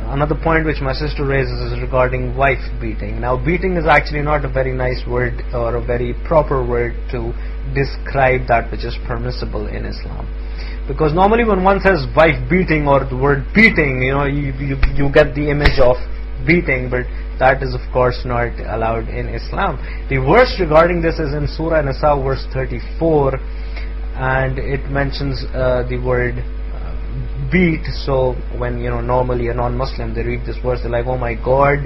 Another point which my sister raises is regarding wife beating. Now, beating is actually not a very nice word or a very proper word to describe that which is permissible in Islam. Because normally when one says wife beating or the word beating, you get the image of beating, but that is of course not allowed in Islam. The verse regarding this is in Surah Nisa verse 34, and it mentions the word beat. So when normally a non-Muslim, they read this verse, they're like, oh my God,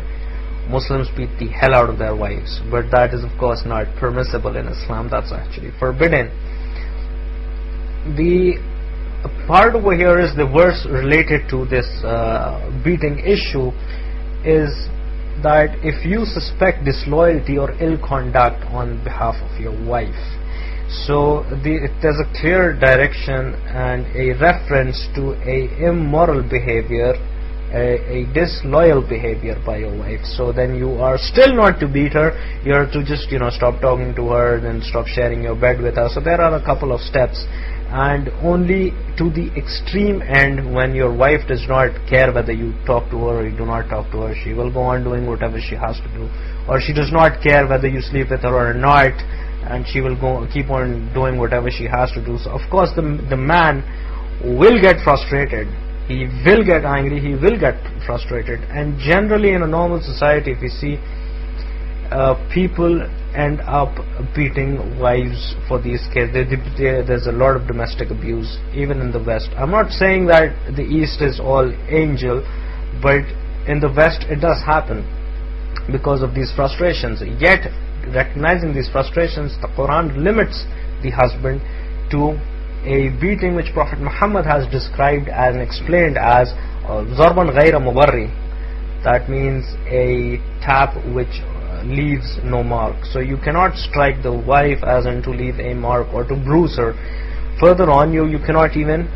Muslims beat the hell out of their wives. But that is of course not permissible in Islam. That's actually forbidden. The part over here is the verse related to this beating issue is that if you suspect disloyalty or ill conduct on behalf of your wife, so there's a clear direction and a reference to a immoral behavior, a disloyal behavior by your wife. So then you are still not to beat her, you are to just stop talking to her, then stop sharing your bed with her. So there are a couple of steps, and only to the extreme end, when your wife does not care whether you talk to her or you do not talk to her, she will go on doing whatever she has to do, or she does not care whether you sleep with her or not, and she will keep on doing whatever she has to do. So of course the man will get frustrated, he will get angry, he will get frustrated. And generally in a normal society, if you see, people end up beating wives for these cases. There's a lot of domestic abuse even in the West. I'm not saying that the East is all angel, but in the West it does happen because of these frustrations. Yet recognizing these frustrations, the Quran limits the husband to a beating which Prophet Muhammad has described and explained as Zarban Ghayra Mubarri. That means a tap which leaves no mark. So you cannot strike the wife as in to leave a mark or to bruise her. Further on, you cannot even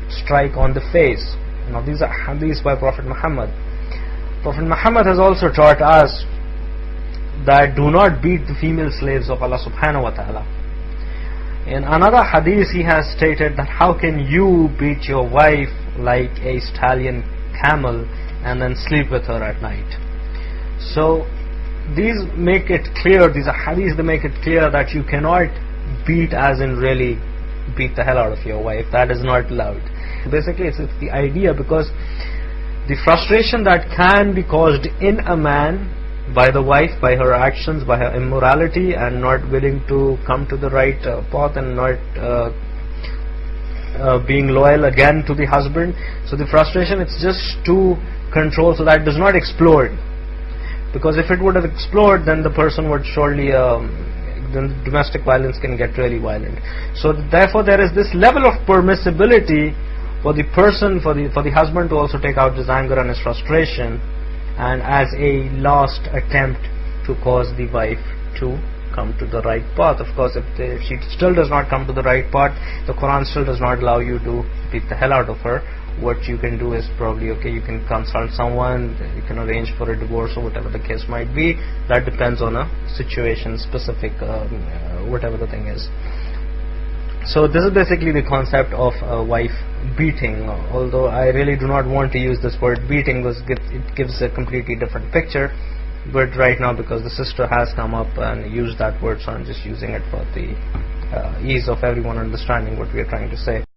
strike on the face. Now these are hadiths by Prophet Muhammad. Prophet Muhammad has also taught us that do not beat the female slaves of Allah subhanahu wa ta'ala. In another hadith he has stated that how can you beat your wife like a stallion camel and then sleep with her at night? So these make it clear, these are hadiths that make it clear that you cannot beat as in really beat the hell out of your wife. That is not allowed. Basically it's the idea, because the frustration that can be caused in a man by the wife, by her actions, by her immorality and not willing to come to the right path and not being loyal again to the husband. So the frustration, it's just to control so that it does not explode. Because if it would have explored, then the person would surely, then domestic violence can get really violent. So therefore there is this level of permissibility for the person, for the husband to also take out his anger and his frustration, and as a last attempt to cause the wife to come to the right path. Of course, if she still does not come to the right path, the Quran still does not allow you to beat the hell out of her. What you can do is probably, okay, you can consult someone, you can arrange for a divorce or whatever the case might be. That depends on a situation specific, whatever the thing is. So this is basically the concept of wife beating, although I really do not want to use this word beating because it gives a completely different picture. But right now, because the sister has come up and used that word, so I'm just using it for the ease of everyone understanding what we are trying to say.